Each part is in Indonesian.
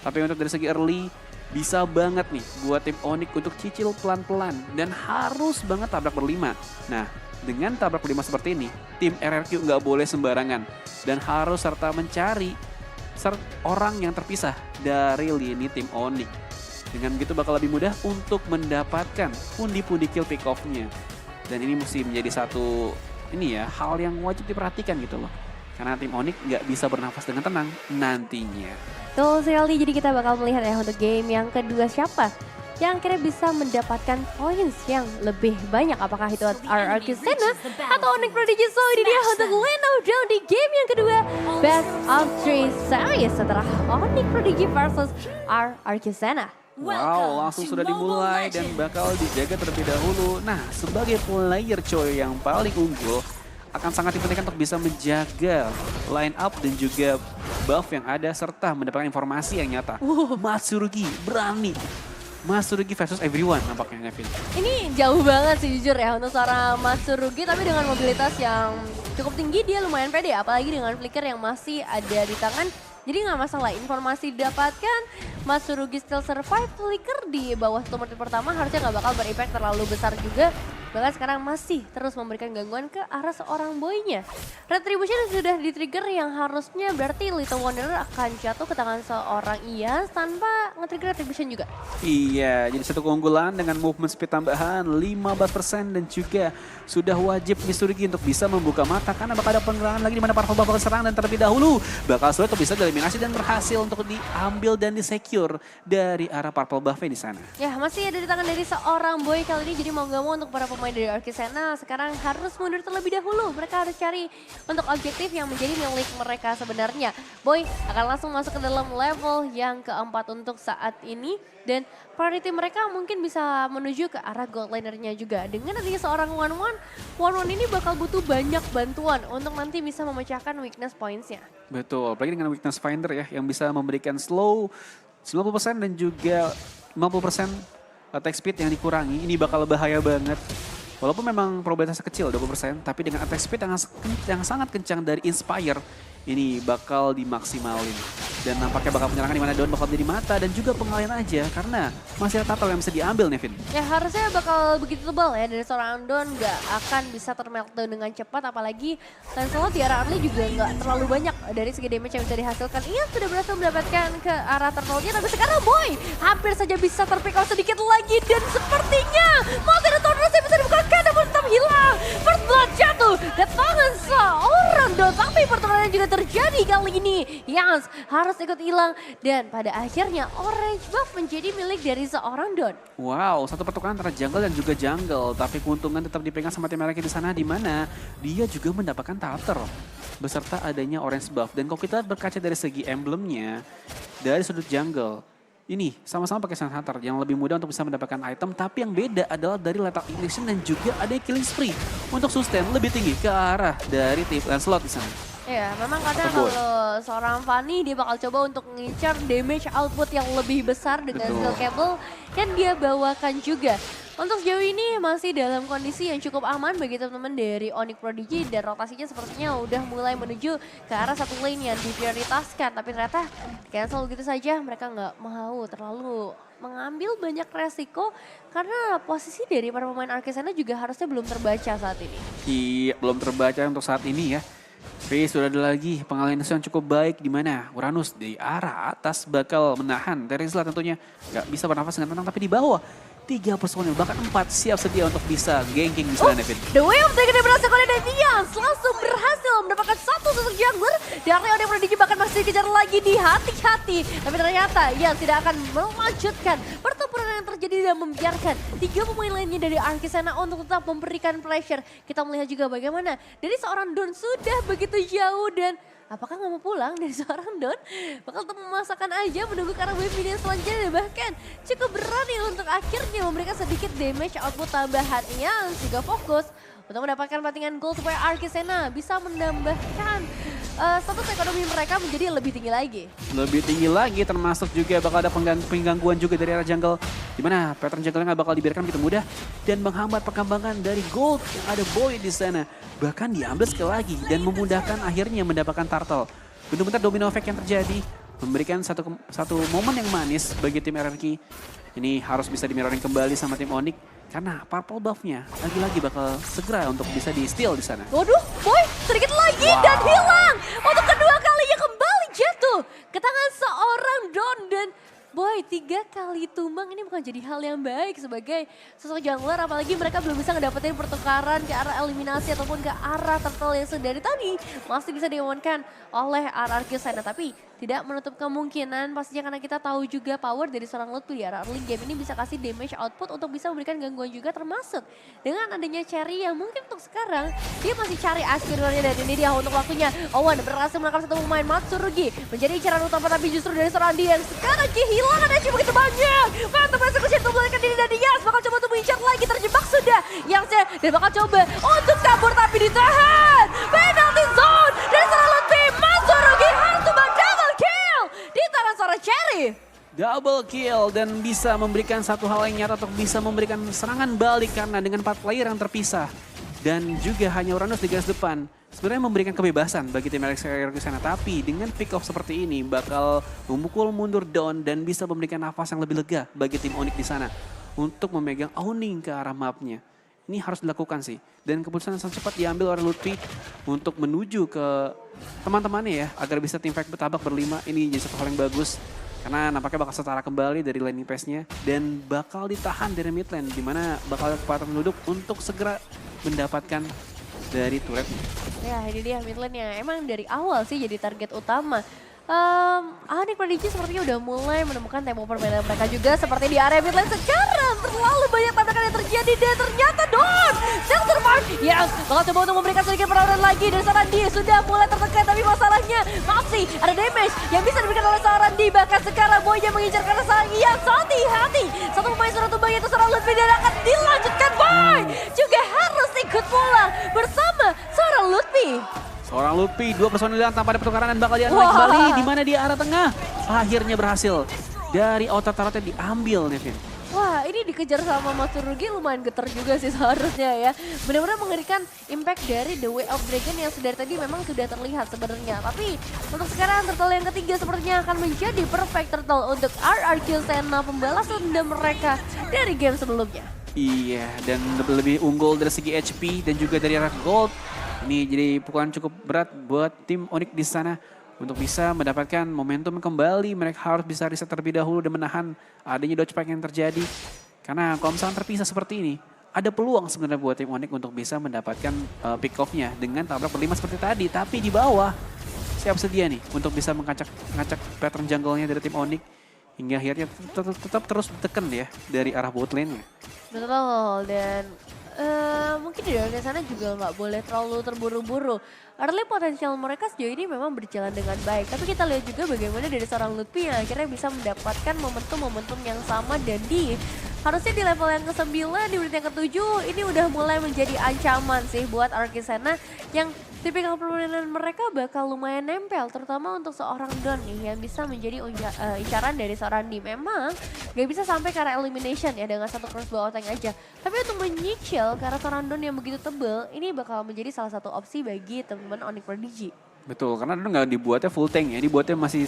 Tapi untuk dari segi early, bisa banget nih buat tim Onyx untuk cicil pelan-pelan dan harus banget tabrak berlima. Nah, dengan tabrak berlima seperti ini, tim RRQ nggak boleh sembarangan dan harus serta mencari orang yang terpisah dari lini tim Onyx. Dengan begitu bakal lebih mudah untuk mendapatkan pundi-pundi kill pick off-nya. Dan ini mesti menjadi satu hal yang wajib diperhatikan gitu loh. Karena tim Onyx nggak bisa bernafas dengan tenang nantinya. Betul sekali, jadi kita bakal melihat ya untuk game yang kedua siapa yang akhirnya bisa mendapatkan points yang lebih banyak. Apakah itu RRQ Senna atau Onyx Prodigy? So ini dia untuk Lane of Dawn di game yang kedua. Best of 3 series setelah Onyx Prodigy versus RRQ Senna. Wow, langsung sudah dimulai dan bakal dijaga terlebih dahulu. Nah, sebagai player coy yang paling unggul, akan sangat dipentingkan untuk bisa menjaga line up dan juga buff yang ada serta mendapatkan informasi yang nyata. Matsurugi berani. Matsurugi versus everyone nampaknya, Nevin. Ini jauh banget sih jujur ya untuk seorang Matsurugi, tapi dengan mobilitas yang cukup tinggi dia lumayan pede, apalagi dengan flicker yang masih ada di tangan. Jadi nggak masalah, informasi didapatkan, Matsurugi still survive, flicker di bawah 1 menit pertama harusnya nggak bakal berimpact terlalu besar juga. Bahkan sekarang masih terus memberikan gangguan ke arah seorang boynya. Retribution sudah di-trigger yang harusnya berarti Little Wanderer akan jatuh ke tangan seorang Ian tanpa nge-trigger Retribution juga. Iya, jadi satu keunggulan dengan movement speed tambahan 15% dan juga sudah wajib Mitsurugi untuk bisa membuka mata karena bakal ada penggerangan lagi di mana para bakal serang dan terlebih dahulu bakal sulit untuk bisa dieliminasi dan berhasil untuk diambil dan disecure dari arah Purple Buffet di sana. Ya, masih ada di tangan dari seorang boy kali ini, jadi mau gak mau untuk para pemain dari RRQ Senna sekarang harus mundur terlebih dahulu. Mereka harus cari untuk objektif yang menjadi milik mereka sebenarnya. Boy akan langsung masuk ke dalam level yang keempat untuk saat ini. Dan priority mereka mungkin bisa menuju ke arah gold lanernya juga. Dengan adanya seorang one-one ini bakal butuh banyak bantuan untuk nanti bisa memecahkan weakness points-nya. Betul, apalagi dengan weakness finder ya yang bisa memberikan slow 90% dan juga 50% attack speed yang dikurangi. Ini bakal bahaya banget. Walaupun memang probabilitasnya kecil 20%, tapi dengan attack speed yang sangat kencang dari Inspire, ini bakal dimaksimalin. Dan nampaknya bakal penyerangan di mana Dawn bakal menjadi mata dan juga pengalian aja karena masih ada turtle yang bisa diambil, Nevin. Ya harusnya bakal begitu tebal ya dari seorang Dawn, nggak akan bisa termeltdown dengan cepat, apalagi Lancelot di arah early juga nggak terlalu banyak dari segi damage yang bisa dihasilkan. Ia sudah berhasil mendapatkan ke arah turtle-nya, tapi sekarang Boy hampir saja bisa terpick off sedikit lagi dan sepertinya Multi Retorners yang bisa dibukakan namun tetap hilang. First blood jatuh ke tangan seorang Dawn, tapi pertarungan juga terjadi kali ini. Yans harus ikut hilang dan pada akhirnya orange buff menjadi milik dari seorang Dawn. Wow, satu pertukaran antara jungle dan juga jungle, tapi keuntungan tetap dipegang sama tim mereka di sana di mana dia juga mendapatkan turtle beserta adanya orange buff. Dan kalau kita berkaca dari segi emblemnya dari sudut jungle, ini sama-sama pakai Sun Hunter yang lebih mudah untuk bisa mendapatkan item, tapi yang beda adalah dari Lethal Ignition dan juga ada killing spree untuk sustain lebih tinggi ke arah dari tim Lancelot di sana. Ya, memang kadang kalau seorang Fanny dia bakal coba untuk ngincar damage output yang lebih besar dengan skill cable yang dia bawakan juga. Untuk sejauh ini masih dalam kondisi yang cukup aman bagi teman-teman dari Onyx Prodigy dan rotasinya sepertinya udah mulai menuju ke arah satu lane yang diprioritaskan. Tapi ternyata cancel gitu saja, mereka nggak mau terlalu mengambil banyak resiko karena posisi dari para pemain RRQ Senna juga harusnya belum terbaca saat ini. Iya, belum terbaca untuk saat ini ya. Tapi sudah ada lagi pengalihan yang cukup baik di mana Uranus di arah atas bakal menahan Terizla tentunya. Gak bisa bernafas dengan tenang, tapi di bawah 3 personil bahkan 4 siap sedia untuk bisa ganking di sana, Nevin. The way of the berhasil oleh Deviance langsung berhasil mendapatkan satu sosok jungler dari Onyx Prodigy, bahkan masih dikejar lagi di hati-hati. Tapi ternyata yang tidak akan melanjutkan pertempuran yang terjadi dan membiarkan 3 pemain lainnya dari RRQ Senna untuk tetap memberikan pressure. Kita melihat juga bagaimana dari seorang Dawn sudah begitu jauh dan apakah nggak mau pulang dari seorang Dawn? Bakal tetap memasakkan aja menunggu ke arah wave minion selanjutnya dan bahkan cukup berani untuk akhirnya memberikan sedikit damage output tambahan. Yang juga fokus untuk mendapatkan battingan gold supaya RRQ Senna bisa menambahkan status ekonomi mereka menjadi lebih tinggi lagi. Lebih tinggi lagi, termasuk juga bakal ada penggangguan juga dari arah jungle. Dimana pattern jungle nggak bakal dibiarkan begitu mudah dan menghambat perkembangan dari gold yang ada Boy di sana. Bahkan diambil sekali lagi dan memudahkan akhirnya mendapatkan turtle. Benar-benar domino effect yang terjadi. memberikan satu momen yang manis bagi tim RRQ. Ini harus bisa di-mirroring kembali sama tim Onyx karena purple buff-nya lagi-lagi bakal segera untuk bisa di-steal di sana. Waduh, boy, sedikit lagi dan hilang. Untuk kedua kalinya kembali jatuh ke tangan seorang Don dan boy, 3 kali tumbang ini bukan jadi hal yang baik sebagai sosok jungler, apalagi mereka belum bisa ngedapetin pertukaran ke arah eliminasi ataupun ke arah turtle yang sedari tadi masih bisa diamankan oleh RRQ sana. Tapi tidak menutup kemungkinan pastinya karena kita tahu juga power dari seorang Lutfi di arah early game ini bisa kasih damage output untuk bisa memberikan gangguan juga, termasuk dengan adanya Cherry yang mungkin untuk sekarang dia masih cari akhirnya. Dan ini dia untuk waktunya Owen berhasil menangkap satu pemain Matsurugi menjadi incaran utama, tapi justru dari seorang dia yang sekarang kehilangan aja begitu banyak. Mantap eksekusi untuk melarikan diri dari Yas, bakal coba untuk mengincar lagi, terjebak sudah Yasnya dan bakal coba untuk kabur tapi ditahan. Penalty zone dari seorang Lutfi, Matsurugi harus tumbang double kill di tangan seorang Cherry. Double kill dan bisa memberikan satu hal yang nyata untuk bisa memberikan serangan balik karena dengan 4 player yang terpisah. Dan juga hanya Uranus di garis depan. Sebenarnya memberikan kebebasan bagi tim RRQ sana. Tapi dengan pick off seperti ini bakal memukul mundur Dawn dan bisa memberikan nafas yang lebih lega bagi tim Onyx di sana. Untuk memegang owning ke arah mapnya. Ini harus dilakukan sih. Dan keputusan yang sangat cepat diambil oleh Lutfi untuk menuju ke teman-temannya ya. Agar bisa tim fight bertabak berlima. Ini jadi satu hal yang bagus. Karena nampaknya bakal setara kembali dari landing pace-nya. Dan bakal ditahan dari mid lane. Dimana bakal kekuatan penduduk untuk segera mendapatkan dari turret. Ya ini dia mid lane-nya. Emang dari awal sih jadi target utama. Onyx Prodigy sepertinya udah mulai menemukan tempo permainan mereka juga seperti di area mid lane sekarang. Terlalu banyak tabrakan yang terjadi dan ternyata Don yang survive. Yes, bakal coba untuk memberikan sedikit perlawanan lagi dan Sarandi sudah mulai tertekan, tapi masalahnya masih ada damage yang bisa diberikan oleh Sarandi. Bahkan sekarang Boy yang mengincar karena sang Yes, hati-hati. Satu pemain sudah tumbang yaitu seorang Lutfi dan akan dilanjutkan. Boy juga harus ikut pulang bersama seorang Lutfi. Seorang Lutfi, 2 personil hilang tanpa ada pertukaran dan bakal diambil kembali. Di mana di arah tengah. Akhirnya berhasil. Dari outer turretnya diambil Nevin. Wah, ini dikejar sama Matsurugi lumayan getar juga sih seharusnya ya. Benar-benar mengerikan impact dari The Way of Dragon yang sedari tadi memang sudah terlihat sebenarnya. Tapi untuk sekarang turtle yang ketiga sepertinya akan menjadi perfect turtle untuk RRQ Sena, pembalas dendam mereka dari game sebelumnya. Iya, dan lebih unggul dari segi HP dan juga dari arah gold. Ini jadi pukulan cukup berat buat tim Onyx di sana untuk bisa mendapatkan momentum kembali. Mereka harus bisa reset terlebih dahulu dan menahan adanya dodge pack yang terjadi. Karena kalau misalnya terpisah seperti ini, ada peluang sebenarnya buat tim Onyx untuk bisa mendapatkan pick off-nya dengan tabrak berlima seperti tadi. Tapi di bawah siap sedia nih untuk bisa mengacak pattern jungle-nya dari tim Onyx. Hingga akhirnya tetap terus ditekan ya dari arah bot lane-nya. Betul, dan mungkin di dalam sana juga nggak boleh terlalu terburu-buru. Early potensial mereka sejauh ini memang berjalan dengan baik. Tapi kita lihat juga bagaimana dari seorang Lutfi yang akhirnya bisa mendapatkan momentum-momentum yang sama. Dan harusnya di level yang ke-9, di menit yang ke-7 ini udah mulai menjadi ancaman sih buat RRQ Sena yang tipikal permainan mereka bakal lumayan nempel, terutama untuk seorang Don nih yang bisa menjadi incaran dari seorang Di. Memang gak bisa sampai ke arah elimination ya dengan satu crossbow tank aja. Tapi untuk menyicil ke arah seorang Don yang begitu tebel, ini bakal menjadi salah satu opsi bagi teman-teman Onyx Prodigy. Betul, karena itu nggak dibuatnya full tank ya, dibuatnya masih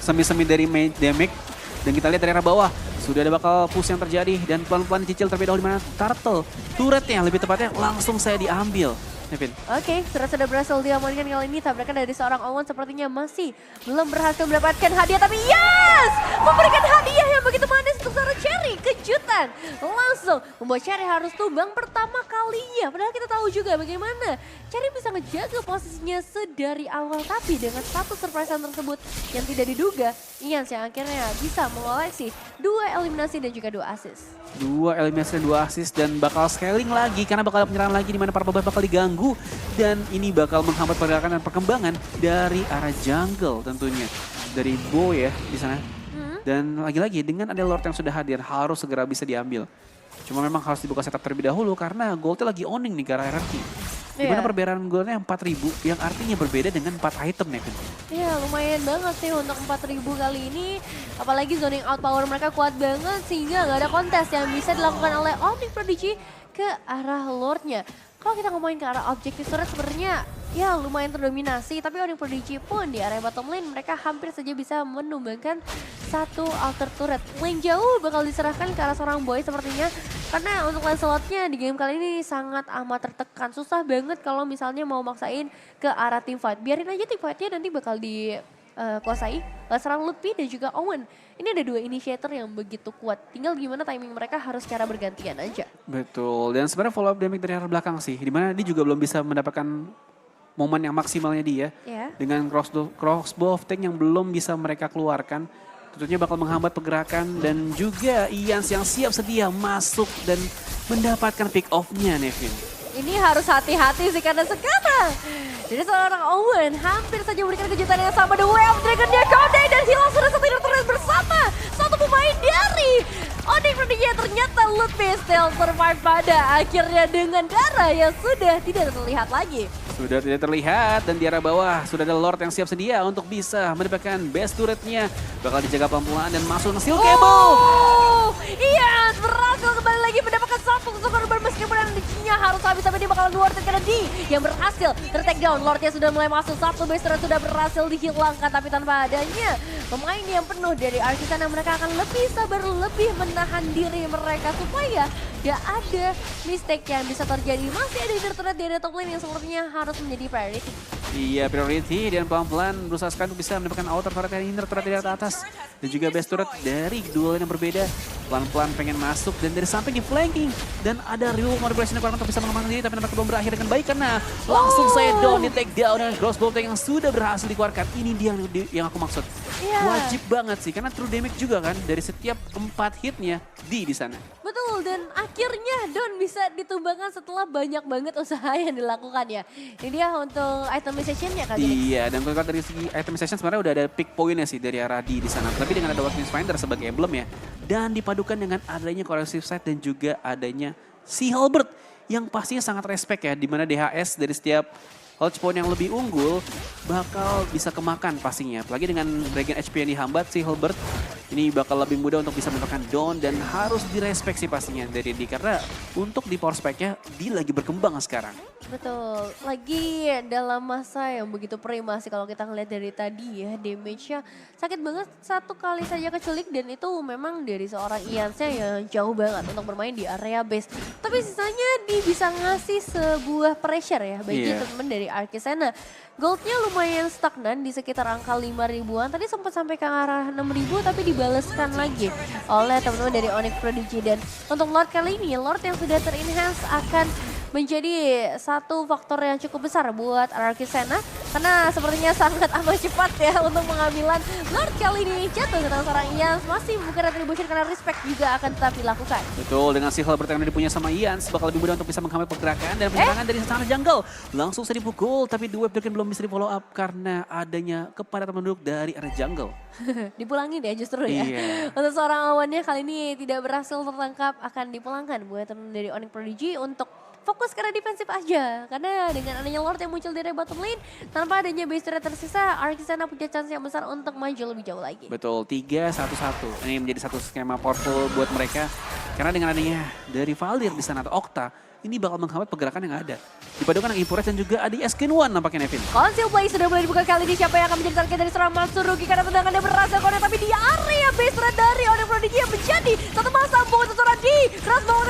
semi-semi dari damage. Dan kita lihat dari arah bawah, sudah ada bakal push yang terjadi dan pelan-pelan dicicil terlebih dahulu di mana Turtle. Turretnya lebih tepatnya langsung saya diambil. Nevin. Oke, sudah berhasil diamankan kali ini. Tabrakan dari seorang Owen sepertinya masih belum berhasil mendapatkan hadiah. Tapi yes! Memberikan hadiah yang begitu manis untuk seorang Cherry. Kejutan. Langsung membuat Cherry harus tumbang pertama kalinya. Padahal kita tahu juga bagaimana Cherry bisa ngejaga posisinya sedari awal. Tapi dengan satu surprisean tersebut yang tidak diduga, Ians yang akhirnya bisa mengoleksi 2 eliminasi dan juga 2 assist. 2 eliminasi dan 2 assist dan bakal scaling lagi karena bakal ada penyerangan lagi di mana para pemain bakal diganggu dan ini bakal menghambat pergerakan dan perkembangan dari arah jungle tentunya dari Bo ya di sana. Dan lagi-lagi dengan ada Lord yang sudah hadir harus segera bisa diambil. Cuma memang harus dibuka setup terlebih dahulu karena goldnya lagi owning nih ke arah RRQ. Dimana perbedaan goldnya 4.000 yang artinya berbeda dengan 4 item nih. Iya lumayan banget sih untuk 4.000 kali ini. Apalagi zoning out power mereka kuat banget sehingga gak ada kontes yang bisa dilakukan oleh Onyx Prodigy ke arah Lordnya. Kalau kita ngomongin ke arah objektif turret sebenarnya ya lumayan terdominasi, tapi Onyx Prodigy pun di area bottom lane mereka hampir saja bisa menumbangkan satu alter turret. Lane jauh bakal diserahkan ke arah seorang boy sepertinya, karena untuk Lancelotnya di game kali ini sangat amat tertekan. Susah banget kalau misalnya mau maksain ke arah team fight. Biarin aja team fightnya nanti bakal dikuasai serang Lutfi dan juga Owen. Ini ada dua initiator yang begitu kuat. Tinggal gimana timing mereka harus secara bergantian aja. Betul, dan sebenarnya follow up damage dari arah belakang sih. Dimana dia juga belum bisa mendapatkan momen yang maksimalnya dia. Ya. Dengan crossbow of tank yang belum bisa mereka keluarkan. Tentunya bakal menghambat pergerakan dan juga Ians yang siap sedia masuk dan mendapatkan pick off-nya Nevin. Ini harus hati-hati sih karena sekarang jadi seorang Owen hampir saja memberikan kejutan yang sama. The Way of Dragon-nya Kode dan hilang sudah satu terus bersama satu pemain dari Onyx Prodigy. Ternyata Lutfi still survive pada akhirnya dengan darah yang sudah tidak terlihat lagi. Sudah tidak terlihat dan di arah bawah sudah ada Lord yang siap sedia untuk bisa mendapatkan best turretnya. Bakal dijaga pelan-pelan dan masuk steel cable. Iya, berhasil kembali lagi mendapatkan satu korban meskipun energinya harus habis, tapi dia bakal luar karena di yang berhasil ter-take down. Lordnya sudah mulai masuk, satu base turret sudah berhasil dihilangkan, tapi tanpa adanya pemain yang penuh dari Artisana mereka akan lebih sabar, lebih menahan diri mereka supaya tidak ada mistake yang bisa terjadi. Masih ada internet di area top lane yang sepertinya harus menjadi priority. Iya, priority dan pelan-pelan berusaha sekali untuk bisa mendapatkan outer turret dan inner turret dari atas. Dan juga base turret dari dua lane yang berbeda. Pelan-pelan pengen masuk dan dari samping di flanking. Dan ada real manipulation requirement untuk bisa mengamankan diri, tapi nampaknya belum berakhir dengan baik karena langsung saya down di take down dengan crossbow tank yang sudah berhasil dikeluarkan. Ini dia yang aku maksud. Wajib banget sih karena true damage juga kan dari setiap 4 hitnya di sana. Betul, dan akhirnya Don bisa ditumbangkan setelah banyak banget usaha yang dilakukan ya. Ini dia untuk itemization-nya kali ini. Iya, dan kalau dari segi itemization sebenarnya udah ada pick point-nya sih dari arah di sana. Tapi dengan ada Watching Finder sebagai emblem ya. Dan dipadukan dengan adanya Corrosive Sight dan juga adanya si Halberd yang pastinya sangat respect ya. Dimana DHS dari setiap Hodge point yang lebih unggul bakal bisa kemakan pastinya. Apalagi dengan regen HP yang dihambat si Halberd ini bakal lebih mudah untuk bisa mendapatkan down dan harus direspek sih pastinya dari D. Karena untuk di power spike-nya dia lagi berkembang sekarang. Betul, lagi dalam masa yang begitu prima sih kalau kita ngeliat dari tadi ya. Damage-nya sakit banget, satu kali saja keculik dan itu memang dari seorang Ians-nya yang jauh banget untuk bermain di area base. Tapi sisanya dia bisa ngasih sebuah pressure ya bagi teman dari Archisena. Goldnya lumayan stagnan di sekitar angka 5.000-an. Tadi sempat sampai ke arah 6.000 tapi dibaleskan lagi oleh teman-teman dari Onyx Prodigy. Dan untuk Lord kali ini, Lord yang sudah ter-enhance akan menjadi satu faktor yang cukup besar buat Archisena. Karena sepertinya sangat amat cepat ya untuk pengambilan Lord kali ini. Jatuh ke tangan seorang Ians, masih bukan retribution karena respect juga akan tetap dilakukan. Betul, dengan si Halberd yang dipunya sama Ians bakal lebih mudah untuk bisa menghambat pergerakan dan penyerangan dari sana jungle. Langsung saja dipukul tapi The Web belum bisa di follow up karena adanya kepadatan penduduk dari area jungle. Dipulangin ya justru ya. Untuk seorang awannya kali ini tidak berhasil tertangkap, akan dipulangkan buat teman dari Onyx Prodigy untuk fokus karena defensif aja. Karena dengan adanya Lord yang muncul dari bottom lane, tanpa adanya base turret tersisa, Archisena punya chance yang besar untuk maju lebih jauh lagi. Betul, 3-1-1. Ini menjadi satu skema powerful buat mereka. Karena dengan adanya dari Valir di sana atau Okta, ini bakal menghambat pergerakan yang ada. Dipadukan dengan Impurage dan juga ada SK1 nampaknya Nevin. Conceal Play sudah mulai dibuka kali ini. Siapa yang akan menjadi target dari seorang Matsurugi karena tendangannya berhasil konek. Tapi di area base turret dari Onyx Prodigy yang menjadi satu malah sambung untuk seorang di. Keras banget